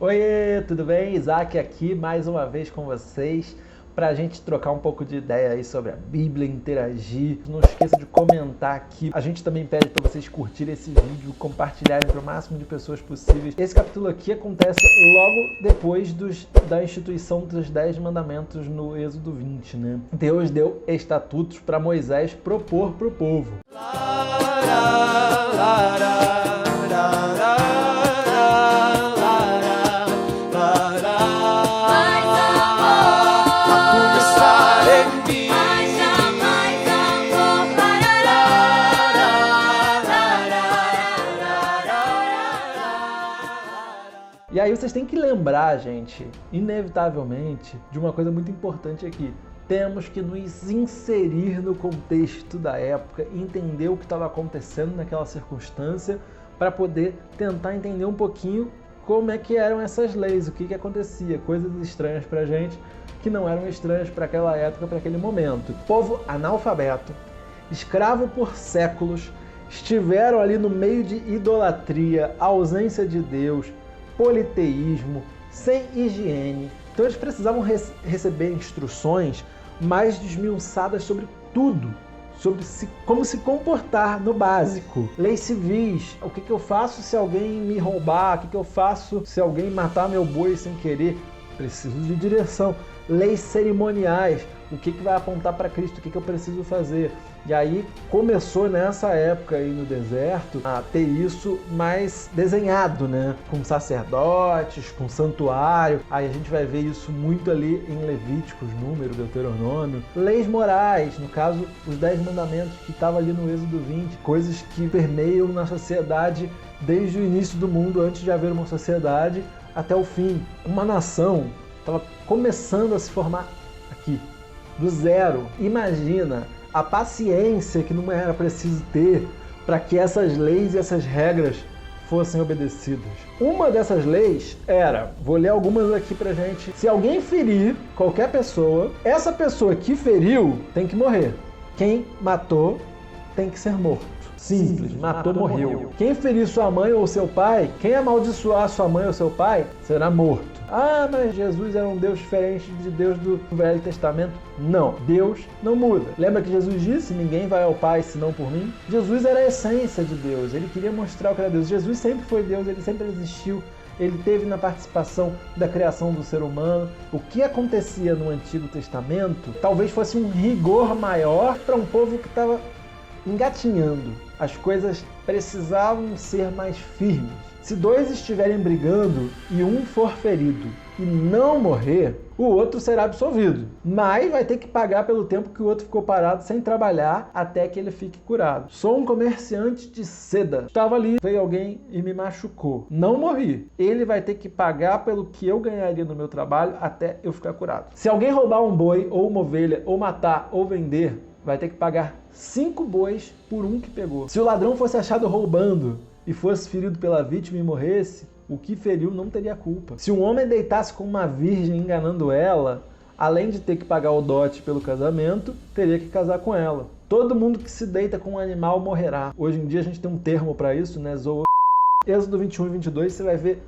Oiê, tudo bem? Isaac aqui mais uma vez com vocês para a gente trocar um pouco de ideia aí sobre a Bíblia, interagir. Não esqueça de comentar aqui. A gente também pede para vocês curtirem esse vídeo, compartilharem para o máximo de pessoas possíveis. Esse capítulo aqui acontece logo depois da instituição dos 10 mandamentos no Êxodo 20, né? Deus deu estatutos para Moisés propor para o povo. E aí vocês têm que lembrar, gente, inevitavelmente, de uma coisa muito importante aqui. Temos que nos inserir no contexto da época, entender o que estava acontecendo naquela circunstância, para poder tentar entender um pouquinho como é que eram essas leis, o que acontecia, coisas estranhas para a gente que não eram estranhas para aquela época, para aquele momento. Povo analfabeto, escravo por séculos, estiveram ali no meio de idolatria, ausência de Deus, politeísmo, sem higiene. Então eles precisavam receber instruções mais desmiuçadas sobre tudo, sobre como se comportar no básico. Leis civis, o que eu faço se alguém me roubar, o que eu faço se alguém matar meu boi sem querer. Preciso de direção. Leis cerimoniais, o que vai apontar para Cristo, o que eu preciso fazer. E aí começou nessa época aí no deserto a ter isso mais desenhado, né? Com sacerdotes, com santuário. Aí a gente vai ver isso muito ali em Levíticos, Número, Deuteronômio. Leis morais, no caso os 10 mandamentos que estavam ali no Êxodo 20. Coisas que permeiam na sociedade desde o início do mundo, antes de haver uma sociedade, até o fim. Uma nação estava começando a se formar aqui, do zero. Imagina a paciência que não era preciso ter para que essas leis e essas regras fossem obedecidas. Uma dessas leis era, vou ler algumas aqui pra gente, se alguém ferir qualquer pessoa, essa pessoa que feriu tem que morrer. Quem matou tem que ser morto. Simples, matou, morreu. Quem ferir sua mãe ou seu pai, quem amaldiçoar sua mãe ou seu pai, será morto. Ah, mas Jesus era um Deus diferente de Deus do Velho Testamento. Não, Deus não muda. Lembra que Jesus disse, ninguém vai ao Pai senão por mim? Jesus era a essência de Deus, ele queria mostrar o que era Deus. Jesus sempre foi Deus, ele sempre existiu, ele teve na participação da criação do ser humano. O que acontecia no Antigo Testamento talvez fosse um rigor maior para um povo que estava engatinhando. As coisas precisavam ser mais firmes. Se dois estiverem brigando e um for ferido e não morrer, o outro será absolvido. Mas vai ter que pagar pelo tempo que o outro ficou parado sem trabalhar até que ele fique curado. Sou um comerciante de seda. Estava ali, veio alguém e me machucou. Não morri. Ele vai ter que pagar pelo que eu ganharia no meu trabalho até eu ficar curado. Se alguém roubar um boi ou uma ovelha, ou matar ou vender, vai ter que pagar 5 bois por um que pegou. Se o ladrão fosse achado roubando e fosse ferido pela vítima e morresse, o que feriu não teria culpa. Se um homem deitasse com uma virgem enganando ela, além de ter que pagar o dote pelo casamento, teria que casar com ela. Todo mundo que se deita com um animal morrerá. Hoje em dia a gente tem um termo para isso, né? Êxodo 21 e 22, você vai ver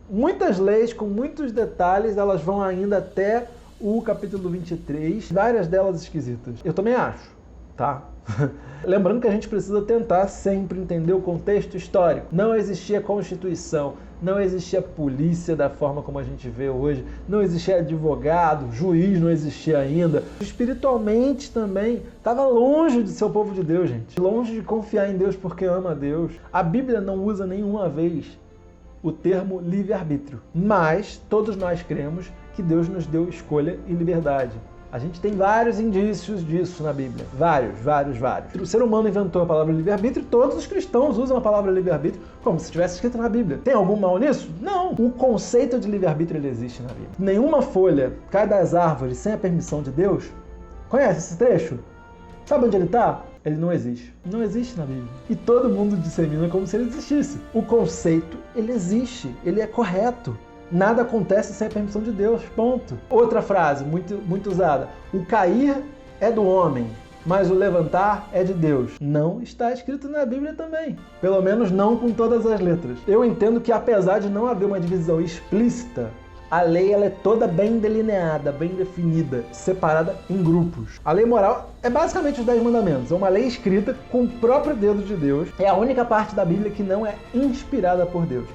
muitas leis com muitos detalhes, elas vão ainda até o capítulo 23, várias delas esquisitas. Eu também acho, tá? Lembrando que a gente precisa tentar sempre entender o contexto histórico. Não existia Constituição, não existia polícia da forma como a gente vê hoje, não existia advogado, juiz não existia ainda. Espiritualmente também estava longe de ser o povo de Deus, gente. Longe de confiar em Deus porque ama a Deus. A Bíblia não usa nenhuma vez o termo livre-arbítrio, mas todos nós cremos que Deus nos deu escolha e liberdade. A gente tem vários indícios disso na Bíblia. Vários. O ser humano inventou a palavra livre-arbítrio e todos os cristãos usam a palavra livre-arbítrio como se estivesse escrito na Bíblia. Tem algum mal nisso? Não. O conceito de livre-arbítrio ele existe na Bíblia. Nenhuma folha cai das árvores sem a permissão de Deus. Conhece esse trecho? Sabe onde ele está? Ele não existe. Não existe na Bíblia. E todo mundo dissemina como se ele existisse. O conceito, ele existe. Ele é correto. Nada acontece sem a permissão de Deus, ponto. Outra frase muito usada. O cair é do homem, mas o levantar é de Deus. Não está escrito na Bíblia também. Pelo menos não com todas as letras. Eu entendo que apesar de não haver uma divisão explícita, a lei ela é toda bem delineada, bem definida, separada em grupos. A lei moral é basicamente os 10 mandamentos. É uma lei escrita com o próprio dedo de Deus. É a única parte da Bíblia que não é inspirada por Deus.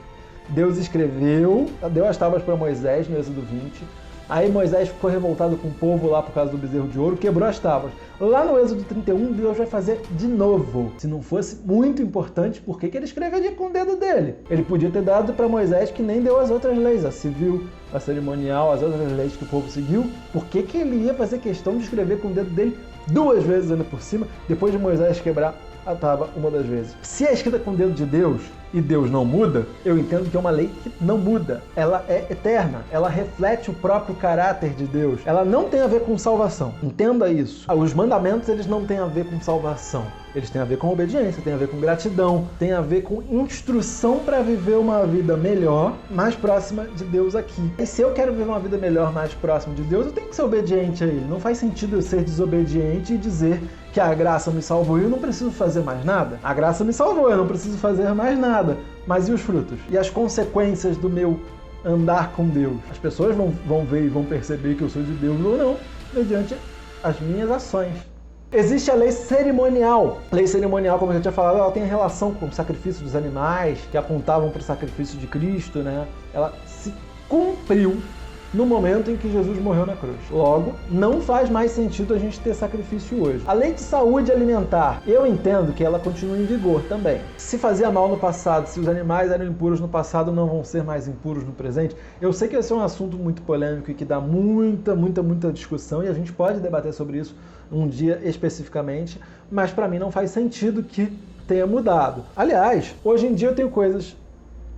Deus escreveu, deu as tábuas para Moisés no Êxodo 20. Aí Moisés ficou revoltado com o povo lá por causa do bezerro de ouro, quebrou as tábuas. Lá no Êxodo 31, Deus vai fazer de novo. Se não fosse muito importante, por que ele escreveria com o dedo dele? Ele podia ter dado para Moisés que nem deu as outras leis, a civil, a cerimonial, as outras leis que o povo seguiu. Por que ele ia fazer questão de escrever com o dedo dele 2 vezes ainda por cima, depois de Moisés quebrar a tábua uma das vezes? Se é escrita com o dedo de Deus, e Deus não muda, eu entendo que é uma lei que não muda. Ela é eterna. Ela reflete o próprio caráter de Deus. Ela não tem a ver com salvação. Entenda isso. Os mandamentos, eles não têm a ver com salvação. Eles têm a ver com obediência, têm a ver com gratidão, têm a ver com instrução para viver uma vida melhor, mais próxima de Deus aqui. E se eu quero viver uma vida melhor, mais próxima de Deus, eu tenho que ser obediente a Ele. Não faz sentido eu ser desobediente e dizer que a graça me salvou e eu não preciso fazer mais nada. A graça me salvou, eu não preciso fazer mais nada. Mas e os frutos? E as consequências do meu andar com Deus? As pessoas vão ver e vão perceber que eu sou de Deus ou não, mediante as minhas ações. Existe a lei cerimonial. A lei cerimonial, como eu já tinha falado, ela tem relação com o sacrifício dos animais, que apontavam para o sacrifício de Cristo, né? Ela se cumpriu no momento em que Jesus morreu na cruz. Logo, não faz mais sentido a gente ter sacrifício hoje. A lei de saúde alimentar, eu entendo que ela continua em vigor também. Se fazia mal no passado, se os animais eram impuros no passado, não vão ser mais impuros no presente. Eu sei que esse é um assunto muito polêmico e que dá muita discussão, e a gente pode debater sobre isso um dia especificamente, mas para mim não faz sentido que tenha mudado. Aliás, hoje em dia eu tenho coisas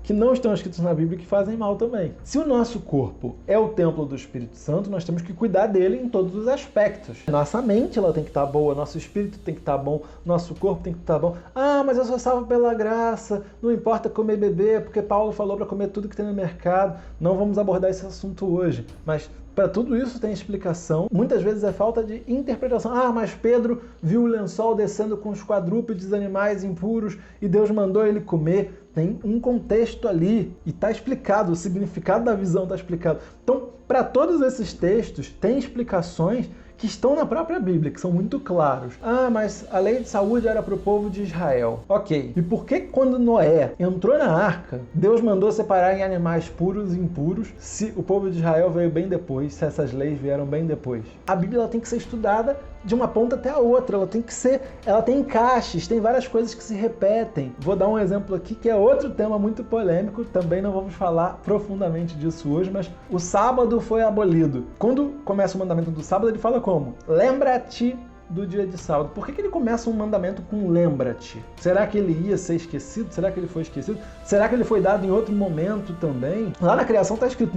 que não estão escritos na Bíblia que fazem mal também. Se o nosso corpo é o templo do Espírito Santo, nós temos que cuidar dele em todos os aspectos. Nossa mente ela tem que estar boa, nosso espírito tem que estar bom, nosso corpo tem que estar bom. Ah, mas eu sou salvo pela graça, não importa comer e beber, porque Paulo falou para comer tudo que tem no mercado. Não vamos abordar esse assunto hoje, mas para tudo isso tem explicação. Muitas vezes é falta de interpretação. Ah, mas Pedro viu o lençol descendo com os quadrúpedes animais impuros e Deus mandou ele comer. Tem um contexto ali e está explicado, o significado da visão está explicado. Então, para todos esses textos, tem explicações que estão na própria Bíblia, que são muito claros. Ah, mas a lei de saúde era para o povo de Israel. Ok. E por que quando Noé entrou na arca, Deus mandou separar em animais puros e impuros, se o povo de Israel veio bem depois, se essas leis vieram bem depois? A Bíblia ela tem que ser estudada de uma ponta até a outra, ela tem encaixes, tem várias coisas que se repetem. Vou dar um exemplo aqui que é outro tema muito polêmico, também não vamos falar profundamente disso hoje, mas o sábado foi abolido. Quando começa o mandamento do sábado, ele fala como? Lembra-te do dia de sábado. Por que ele começa um mandamento com lembra-te? Será que ele ia ser esquecido? Será que ele foi esquecido? Será que ele foi dado em outro momento também? Lá na criação está escrito,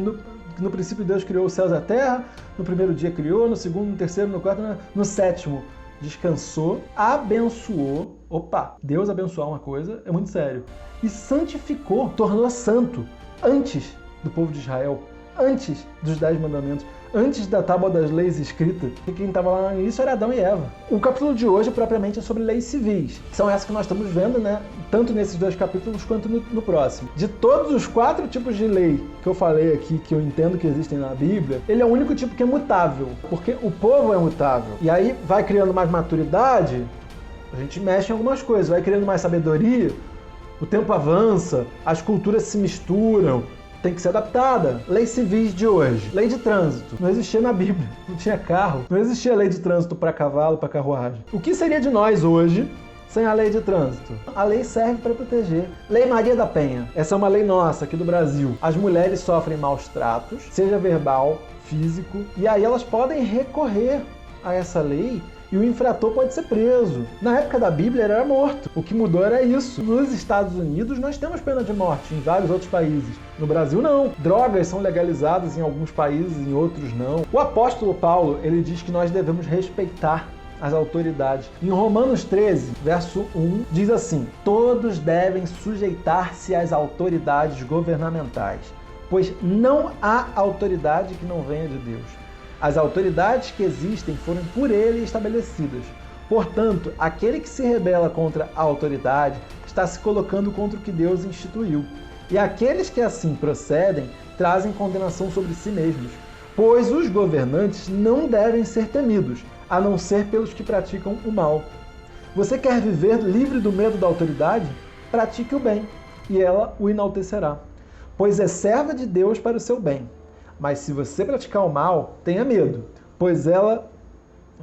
no princípio Deus criou os céus e a terra, no primeiro dia criou, no segundo, no terceiro, no quarto, no sétimo descansou, abençoou. Opa, Deus abençoar uma coisa é muito sério. E santificou, tornou santo antes do povo de Israel, antes dos 10 mandamentos, antes da tábua das leis escrita. E quem estava lá no início era Adão e Eva. O capítulo de hoje propriamente é sobre leis civis. São essas que nós estamos vendo, né? Tanto nesses 2 capítulos quanto no próximo. De todos os 4 tipos de lei que eu falei aqui, que eu entendo que existem na Bíblia, ele é o único tipo que é mutável, porque o povo é mutável. E aí vai criando mais maturidade, a gente mexe em algumas coisas, vai criando mais sabedoria, o tempo avança, as culturas se misturam, tem que ser adaptada. Leis civis de hoje. Lei de trânsito. Não existia na Bíblia. Não tinha carro. Não existia lei de trânsito para cavalo, para carruagem. O que seria de nós hoje sem a lei de trânsito? A lei serve para proteger. Lei Maria da Penha. Essa é uma lei nossa aqui do Brasil. As mulheres sofrem maus tratos, seja verbal, físico, e aí elas podem recorrer a essa lei e o infrator pode ser preso. Na época da Bíblia ele era morto. O que mudou era isso. Nos Estados Unidos nós temos pena de morte, em vários outros países. No Brasil não. Drogas são legalizadas em alguns países, em outros não. O apóstolo Paulo, ele diz que nós devemos respeitar as autoridades. Em Romanos 13, verso 1, diz assim: todos devem sujeitar-se às autoridades governamentais, pois não há autoridade que não venha de Deus. As autoridades que existem foram por ele estabelecidas. Portanto, aquele que se rebela contra a autoridade está se colocando contra o que Deus instituiu. E aqueles que assim procedem trazem condenação sobre si mesmos, pois os governantes não devem ser temidos, a não ser pelos que praticam o mal. Você quer viver livre do medo da autoridade? Pratique o bem, e ela o enaltecerá, pois é serva de Deus para o seu bem. Mas se você praticar o mal, tenha medo, pois ela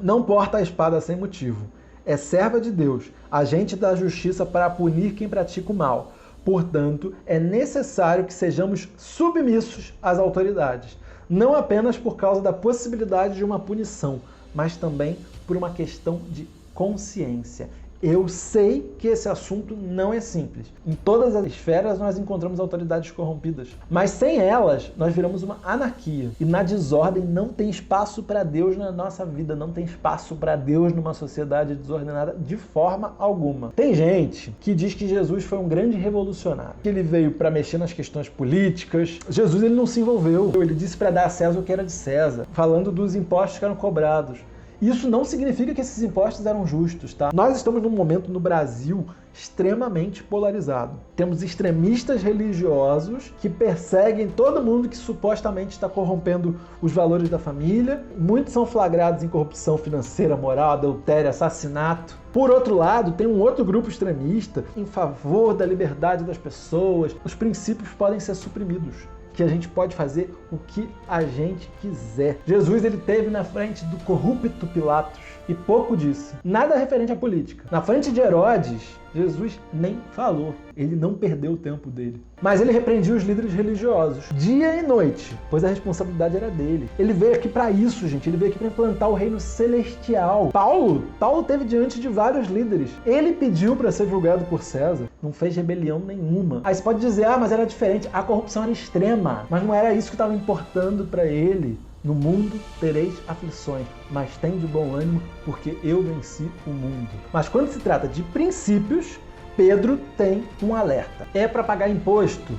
não porta a espada sem motivo. É serva de Deus, agente da justiça para punir quem pratica o mal. Portanto, é necessário que sejamos submissos às autoridades, não apenas por causa da possibilidade de uma punição, mas também por uma questão de consciência. Eu sei que esse assunto não é simples. Em todas as esferas nós encontramos autoridades corrompidas. Mas sem elas, nós viramos uma anarquia. E na desordem não tem espaço para Deus na nossa vida. Não tem espaço para Deus numa sociedade desordenada de forma alguma. Tem gente que diz que Jesus foi um grande revolucionário. Que ele veio para mexer nas questões políticas. Jesus ele não se envolveu. Ele disse para dar a César o que era de César. Falando dos impostos que eram cobrados. Isso não significa que esses impostos eram justos, tá? Nós estamos num momento no Brasil extremamente polarizado. Temos extremistas religiosos que perseguem todo mundo que supostamente está corrompendo os valores da família. Muitos são flagrados em corrupção financeira, moral, adultério, assassinato. Por outro lado, tem um outro grupo extremista em favor da liberdade das pessoas. Os princípios podem ser suprimidos, que a gente pode fazer o que a gente quiser. Jesus ele teve na frente do corrupto Pilatos e pouco disse. Nada referente à política. Na frente de Herodes, Jesus nem falou. Ele não perdeu o tempo dele. Mas ele repreendia os líderes religiosos, dia e noite, pois a responsabilidade era dele. Ele veio aqui para isso, gente. Ele veio aqui para implantar o reino celestial. Paulo teve diante de vários líderes. Ele pediu para ser julgado por César. Não fez rebelião nenhuma. Aí você pode dizer, mas era diferente. A corrupção era extrema. Mas não era isso que estava importando para ele. No mundo tereis aflições, mas tem de bom ânimo, porque eu venci o mundo. Mas quando se trata de princípios, Pedro tem um alerta. É para pagar imposto?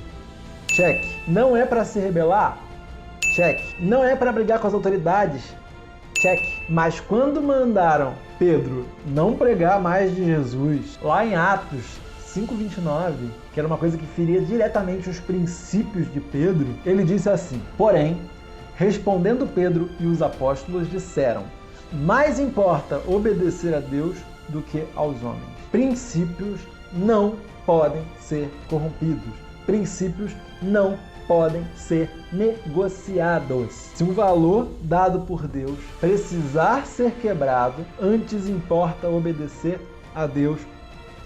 Cheque. Não é para se rebelar? Cheque. Não é para brigar com as autoridades? Cheque. Mas quando mandaram Pedro não pregar mais de Jesus, lá em Atos 5:29, que era uma coisa que feria diretamente os princípios de Pedro, ele disse assim: porém, respondendo Pedro e os apóstolos disseram: mais importa obedecer a Deus do que aos homens. Princípios não podem ser corrompidos. Princípios não podem ser negociados. Se um valor dado por Deus precisar ser quebrado, antes importa obedecer a Deus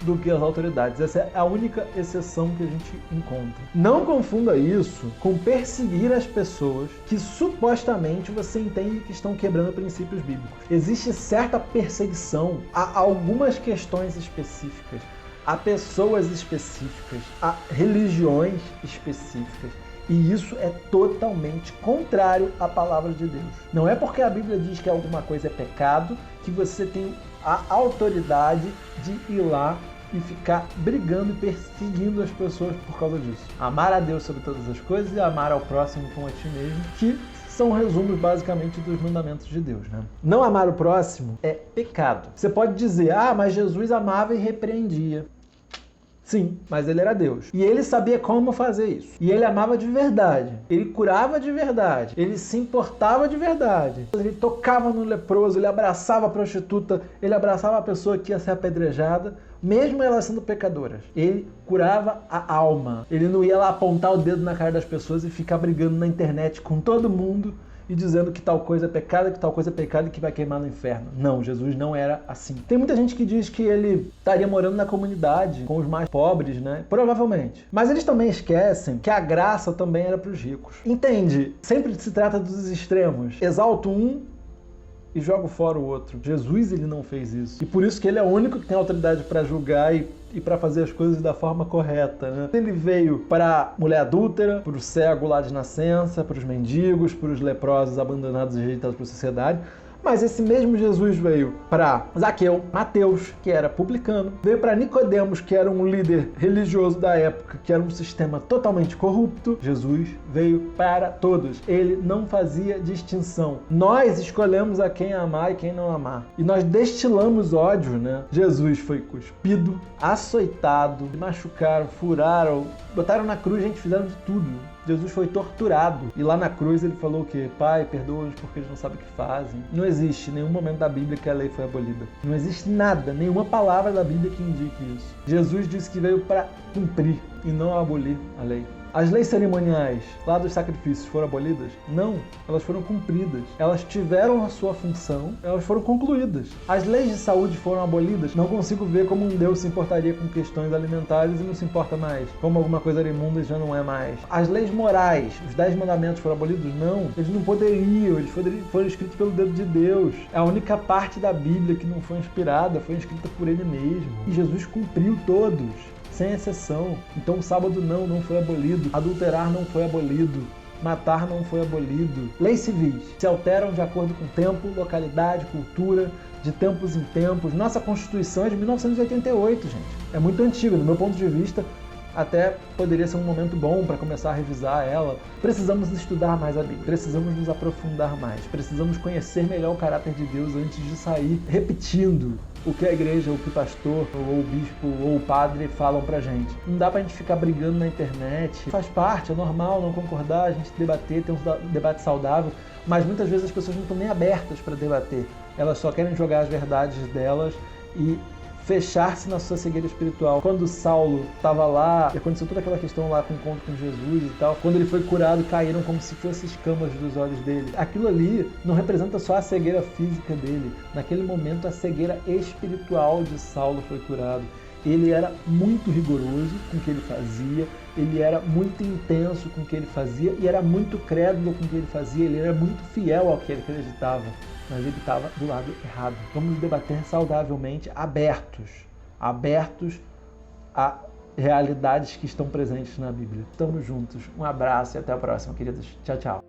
do que as autoridades. Essa é a única exceção que a gente encontra. Não confunda isso com perseguir as pessoas que supostamente você entende que estão quebrando princípios bíblicos. Existe certa perseguição a algumas questões específicas, a pessoas específicas, a religiões específicas. E isso é totalmente contrário à palavra de Deus. Não é porque a Bíblia diz que alguma coisa é pecado que você tem a autoridade de ir lá e ficar brigando e perseguindo as pessoas por causa disso. Amar a Deus sobre todas as coisas e amar ao próximo como a ti mesmo, que são resumos basicamente dos mandamentos de Deus, né? Não amar o próximo é pecado. Você pode dizer, mas Jesus amava e repreendia. Sim, mas ele era Deus. E ele sabia como fazer isso. E ele amava de verdade. Ele curava de verdade. Ele se importava de verdade. Ele tocava no leproso, ele abraçava a prostituta, ele abraçava a pessoa que ia ser apedrejada, mesmo elas sendo pecadoras. Ele curava a alma. Ele não ia lá apontar o dedo na cara das pessoas e ficar brigando na internet com todo mundo e dizendo que tal coisa é pecado, que tal coisa é pecado e que vai queimar no inferno. Não, Jesus não era assim. Tem muita gente que diz que ele estaria morando na comunidade com os mais pobres, né? Provavelmente. Mas eles também esquecem que a graça também era para os ricos. Entende? Sempre se trata dos extremos. Exalto um e jogo fora o outro. Jesus, ele não fez isso. E por isso que ele é o único que tem autoridade para julgar e para fazer as coisas da forma correta, né? Ele veio para a mulher adúltera, para o cego lá de nascença, para os mendigos, para os leprosos abandonados e rejeitados pela sociedade, Mas esse mesmo Jesus veio para Zaqueu, Mateus, que era publicano, veio para Nicodemos, que era um líder religioso da época, que era um sistema totalmente corrupto. Jesus veio para todos. Ele não fazia distinção. Nós escolhemos a quem amar e quem não amar. E nós destilamos ódio, né? Jesus foi cuspido, açoitado, machucaram, furaram, botaram na cruz, gente, fizeram de tudo. Jesus foi torturado. E lá na cruz ele falou o quê? Pai, perdoa-os porque eles não sabem o que fazem. Não existe nenhum momento da Bíblia que a lei foi abolida. Não existe nada, nenhuma palavra da Bíblia que indique isso. Jesus disse que veio para cumprir e não abolir a lei. As leis cerimoniais lá dos sacrifícios foram abolidas? Não, elas foram cumpridas. Elas tiveram a sua função, elas foram concluídas. As leis de saúde foram abolidas? Não consigo ver como um Deus se importaria com questões alimentares e não se importa mais. Como alguma coisa era imunda já não é mais. As leis morais, os 10 mandamentos foram abolidos? Não, eles não poderiam, eles foram escritos pelo dedo de Deus. A única parte da Bíblia que não foi inspirada foi escrita por ele mesmo. E Jesus cumpriu todos, sem exceção. Então o sábado não foi abolido. Adulterar não foi abolido. Matar não foi abolido. Leis civis se alteram de acordo com tempo, localidade, cultura, de tempos em tempos. Nossa Constituição é de 1988, gente. É muito antiga, do meu ponto de vista. Até poderia ser um momento bom para começar a revisar ela. Precisamos estudar mais a Bíblia, precisamos nos aprofundar mais, precisamos conhecer melhor o caráter de Deus antes de sair repetindo o que a igreja, o que o pastor, ou o bispo, ou o padre falam pra gente. Não dá pra gente ficar brigando na internet. Faz parte, é normal não concordar, a gente debater, ter um debate saudável, mas muitas vezes as pessoas não estão nem abertas para debater. Elas só querem jogar as verdades delas e fechar-se na sua cegueira espiritual. Quando Saulo estava lá, e aconteceu toda aquela questão lá com o encontro com Jesus e tal, quando ele foi curado, caíram como se fossem escamas dos olhos dele. Aquilo ali não representa só a cegueira física dele. Naquele momento, a cegueira espiritual de Saulo foi curado. Ele era muito rigoroso com o que ele fazia, ele era muito intenso com o que ele fazia e era muito crédulo com o que ele fazia, ele era muito fiel ao que ele acreditava. Mas ele estava do lado errado. Vamos debater saudavelmente, abertos a realidades que estão presentes na Bíblia. Estamos juntos. Um abraço e até a próxima, queridos. Tchau, tchau.